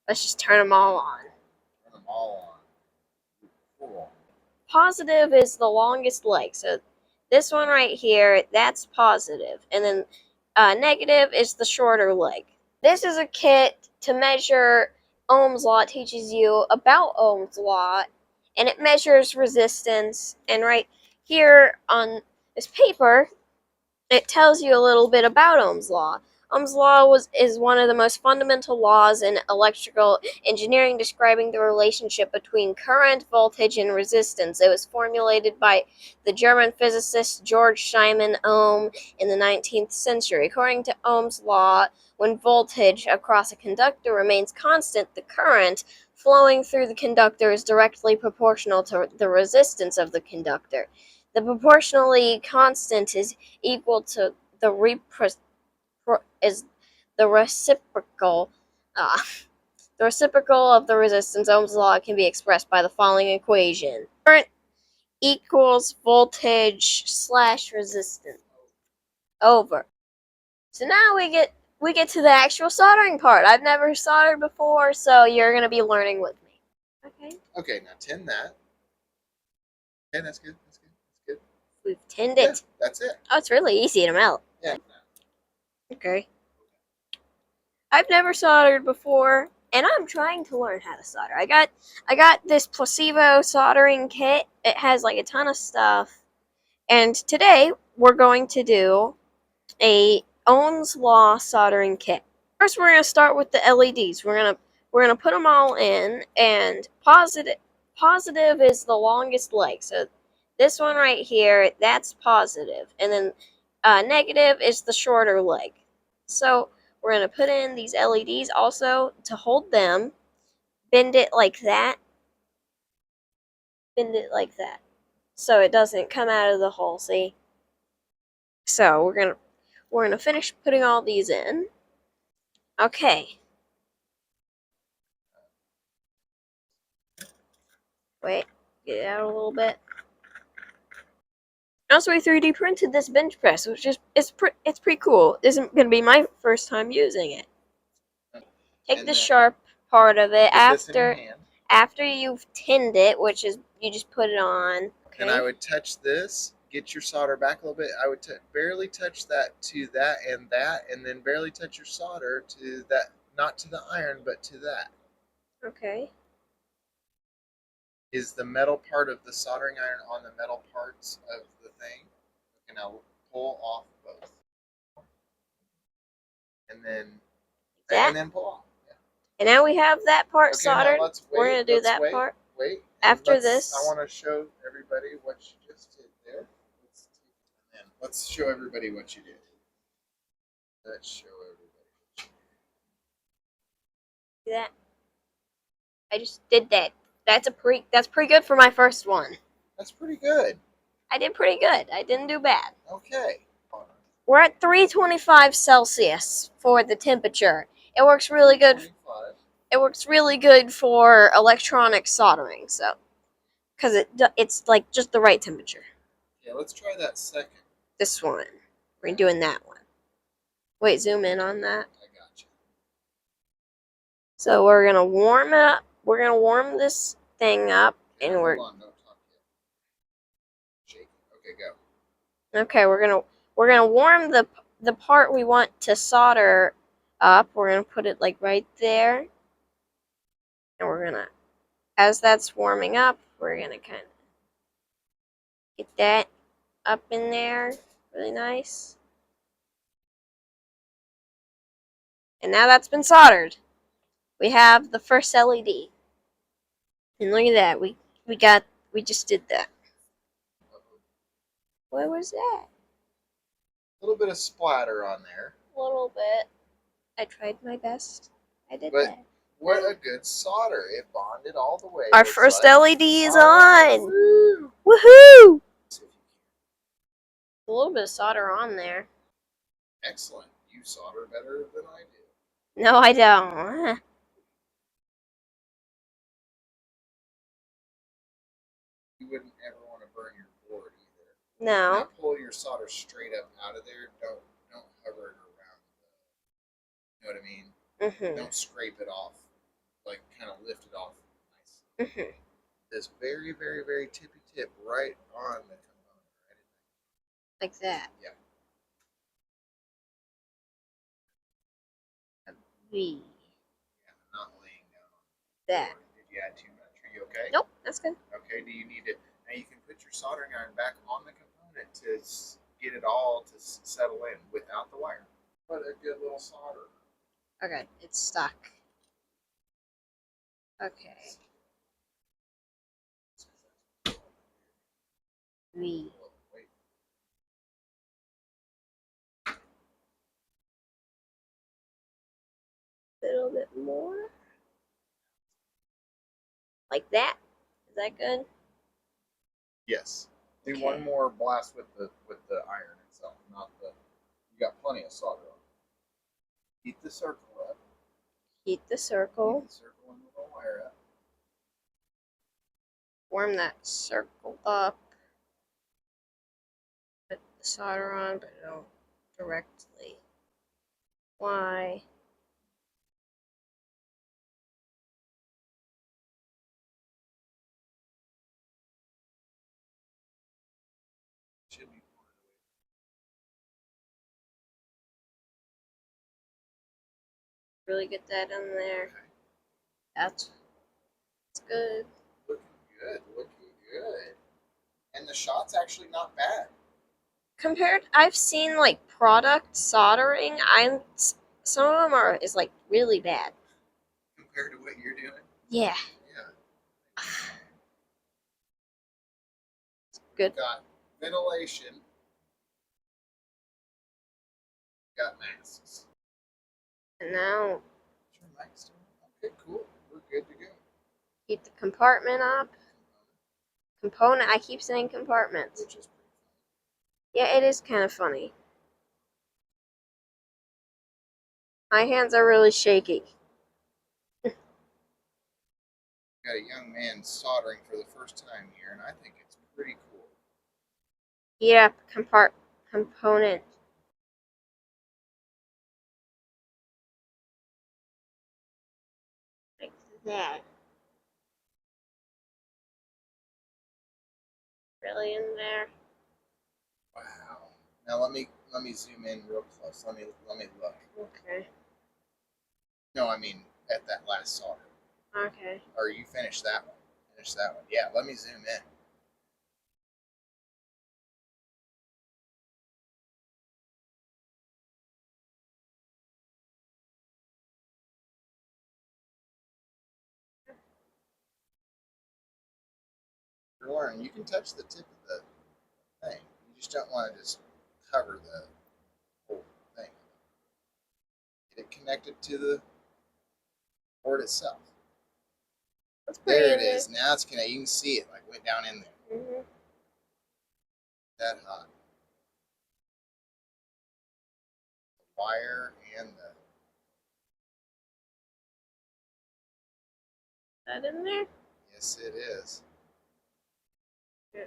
Let's just turn them all on. Turn them all on. Cool. Positive is the longest leg. So this one right here, that's positive. And then negative is the shorter leg. This is a kit to measure Ohm's law. It teaches you about Ohm's law, and it measures resistance. And right here on this paper, it tells you a little bit about Ohm's law. Ohm's law is one of the most fundamental laws in electrical engineering, describing the relationship between current, voltage, and resistance. It was formulated by the German physicist George Simon Ohm in the 19th century. According to Ohm's law, when voltage across a conductor remains constant, the current flowing through the conductor is directly proportional to the resistance of the conductor. The proportionally constant is equal to the reciprocal. The reciprocal of the resistance. Ohm's law can be expressed by the following equation: current equals voltage slash resistance over. So now we get to the actual soldering part. I've never soldered before, so you're gonna be learning with me. Okay. Okay, now tin that. Okay, that's good. That's good. That's good. We've tinned it. That's it. Oh, it's really easy to melt. Yeah. Okay. I've never soldered before, and I'm trying to learn how to solder. I got this Plusivo soldering kit. It has like a ton of stuff. And today we're going to do a Ohm's law soldering kit. First we're going to start with the LEDs. We're going to put them all in, and positive is the longest leg. So this one right here, that's positive. And then negative is the shorter leg. So we're going to put in these LEDs also to hold them. Bend it like that. Bend it like that. So it doesn't come out of the hole, see? So we're gonna finish putting all these in. Okay. Wait, get it out a little bit. Also, we 3D printed this bench press, which is it's pretty cool. This isn't gonna be my first time using it. Take the sharp part of it after you've tinned it, which is you just put it on. Okay. And I would touch this, get your solder back a little bit. I would barely touch that to that, and then barely touch your solder to that, not to the iron, but to that. Okay. Is the metal part of the soldering iron on the metal parts of the thing? Okay, now pull off both. And then pull off. Yeah. And now we have that part soldered. We're going to do that part. Wait. After this. I want to show everybody what you just did there. Let's show everybody what you did. Let's show everybody what you did. That. I just did that. That's pretty good for my first one. That's pretty good. I did pretty good. I didn't do bad. Okay. We're at 325 Celsius for the temperature. It works really good. It works really good for electronic soldering, so because it's like just the right temperature. Yeah, let's try that second. This one. We're doing that one. Wait, zoom in on that. I got you. So we're gonna warm it up. We're gonna warm this thing up, and hold on, don't talk yet. Shake it. Okay, go. Okay, we're gonna warm the part we want to solder up. We're gonna put it like right there, and we're gonna, as that's warming up, we're gonna kind of get that up in there, really nice. And now that's been soldered. We have the first LED. And look at that. We just did that. What was that? A little bit of splatter on there. A little bit. I tried my best. I did that. What a good solder. It bonded all the way. Our first LED is on. Woo! Woohoo! A little bit of solder on there. Excellent. You solder better than I do. No, I don't. You wouldn't ever want to burn your board either. No. Now pull your solder straight up out of there. Don't hover it around. You know what I mean? Mm-hmm. Don't scrape it off. like kind of lifted off nice. Mm-hmm. This very, very, very tippy tip right on the component, right? Like that. Yeah. A V. Yeah, not laying down on That. Did you add too much? Are you okay? Nope, that's good. Okay, do you need it? Now you can put your soldering iron back on the component to get it all to settle in without the wire. What a good little solder. Okay, it's stuck. Okay. V. Wait. A little bit more. Like that. Is that good? Yes. Do Okay. one more blast with the iron itself, not the. You got plenty of solder on. Heat the circle up. Heat the circle. Heat the circle and the wire up. Warm that circle up. Put the solder on, but don't directly. Why? Should be Really get that in there. okay. That's good. Looking good. Looking good. And the shot's actually not bad. Compared, I've seen like product soldering. Some of them is like really bad. Compared to what you're doing. Yeah. Yeah. Good. Got ventilation. Got masks. And now Is your mic still on? Okay, cool. We're good to go. heat the compartment up. Component. I keep saying compartments. Which is pretty fun. Yeah, it is kind of funny. My hands are really shaky. Got a young man soldering for the first time here, and I think it's pretty cool. Heat up component. Like that. Really in there. Wow. Now let me zoom in real close. Let me look. Okay. No, I mean at that last solder. Okay. Or you finished that one. Finish that one. Yeah, let me zoom in. Lauren, you can touch the tip of the thing. You just don't want to just cover the whole thing. Get it connected to the board itself. That's pretty There in it there. is. Now it's connected. You can see it like went down in there. Mm-hmm. That hot. The wire and the. That in there? Yes, it is. Yeah.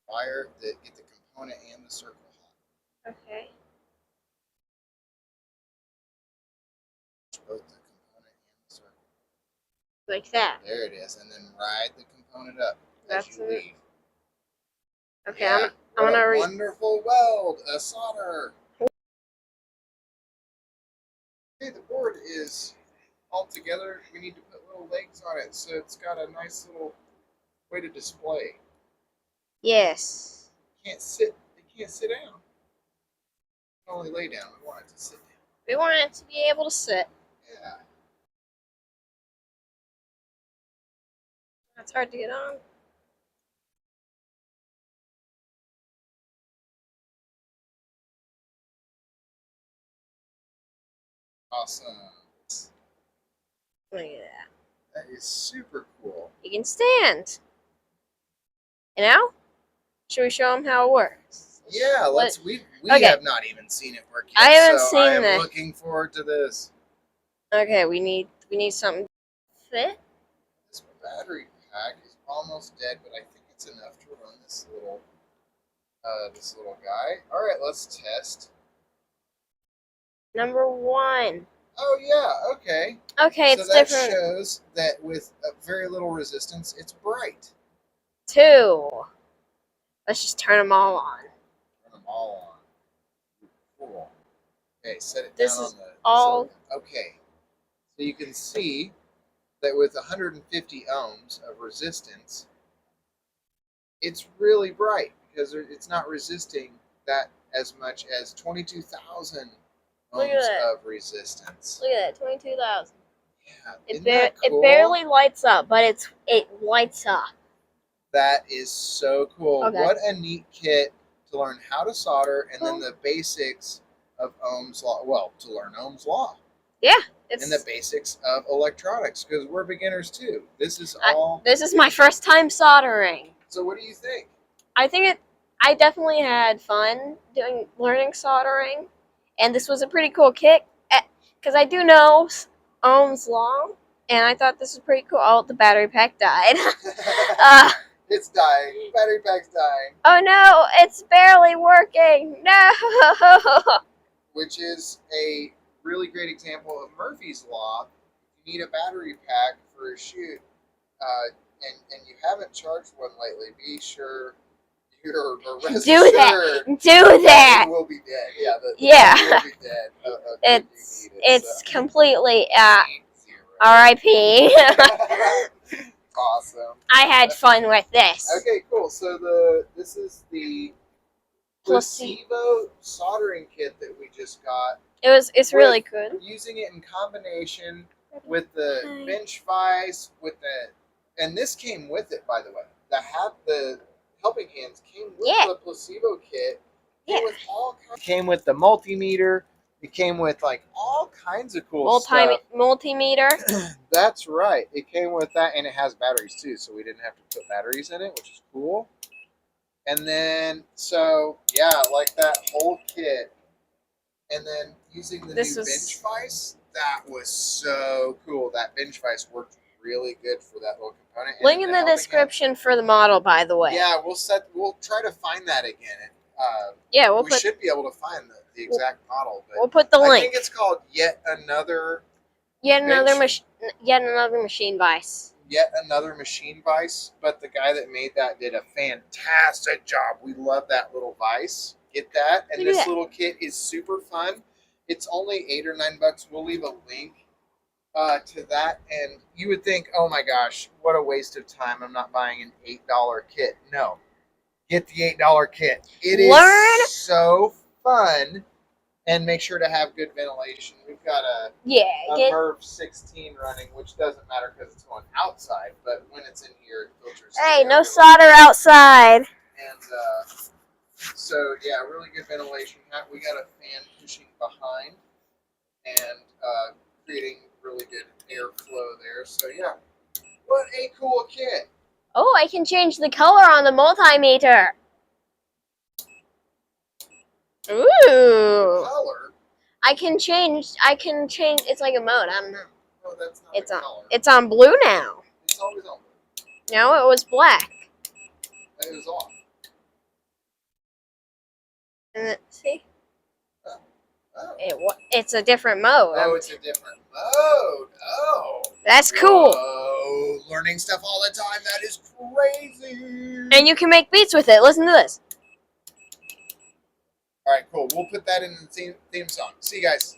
Wire that get the component and the circle hot. Okay. Both the component and the circle. Like that. There it is, and then ride the component up as That's you it. leave. Okay, Yeah, I'm gonna what a wonderful weld, a solder. Okay, the board is all together. We need to put little legs on it so it's got a nice little way to display. Yes. It can't sit down. It can only lay down. We want it to sit down. We want it to be able to sit. Yeah. That's hard to get on. Awesome. Look at that. That is super cool. You can stand. You know? Should we show them how it works? Yeah, let's. We Okay. have not even seen it work yet. I haven't so seen I am that. looking forward to this. Okay, we need something to fit. This battery pack is almost dead, but I think it's enough to run this little guy. All right, let's test. Number 1. Oh yeah, okay. Okay, So it's that different. shows that with very little resistance, it's bright. 2. Let's just turn them all on. Turn them all on. Cool. Okay, set it This down is on the all. silicon. Okay, so you can see that with 150 ohms of resistance, it's really bright because it's not resisting that as much as 22,000 Look at ohms that. of resistance. Look at that, 22,000. Yeah, It isn't that it cool? barely lights up, but it lights up. That is so cool. Okay. What a neat kit to learn how to solder and then the basics of Ohm's law. Well, to learn Ohm's law. Yeah, And the it's. basics of electronics because we're beginners too. This is all. This is my first time soldering. So, what do you think? I think it. I definitely had fun learning soldering, and this was a pretty cool kit because I do know Ohm's law, and I thought this was pretty cool. Oh, the battery pack died. It's dying. Battery pack's dying. Oh no, it's barely working. No. Which is a really great example of Murphy's Law. If you need a battery pack for a shoot, and you haven't charged one lately, be sure you're rest Do that. assured Do that. it will be dead. Yeah, the Yeah. battery will be dead. It's So. completely Zero. R.I.P. Awesome. I had fun with this. Okay, cool. So this is the Plusivo soldering kit that we just got. It's really good. Using it in combination with the bench vise, and this came with it, by the way. The helping hands came with the Plusivo kit. It came with the multimeter. It came with like all kinds of cool stuff. Multimeter. That's right. It came with that, and it has batteries too, so we didn't have to put batteries in it, which is cool. And then, so yeah, like that whole kit. And then using the new bench vise, that was so cool. That bench vise worked really good for that little component. Link in the description for the model, by the way. Yeah, we'll try to find that again. We should be able to find the exact model. But we'll put the link. I think it's called Yet Another Machine Vice. Yet Another Machine Vice. But the guy that made that did a fantastic job. We love that little vice. Get that. And this little kit is super fun. It's only $8 or $9. We'll leave a link to that. And you would think, oh my gosh, what a waste of time. I'm not buying an $8 kit. No. Get the $8 kit. It is so fun. And make sure to have good ventilation. We've got a MERV 16 running, which doesn't matter because it's going outside. But when it's in here, it filters. Hey, no solder outside. And so, yeah, really good ventilation. We got a fan pushing behind and creating really good airflow there. So, yeah, what a cool kit. Oh, I can change the color on the multimeter. Ooh. Color? I can change. It's like a mode. I don't know. No, that's not it's a on. color. It's on blue now. It's always on blue. No, it was black. It was off. And see? Oh. It's a different mode. Oh, it's a different mode. Oh. That's cool. Oh, learning stuff all the time. That is crazy. And you can make beats with it. Listen to this. All right, cool. We'll put that in the theme song. See you guys.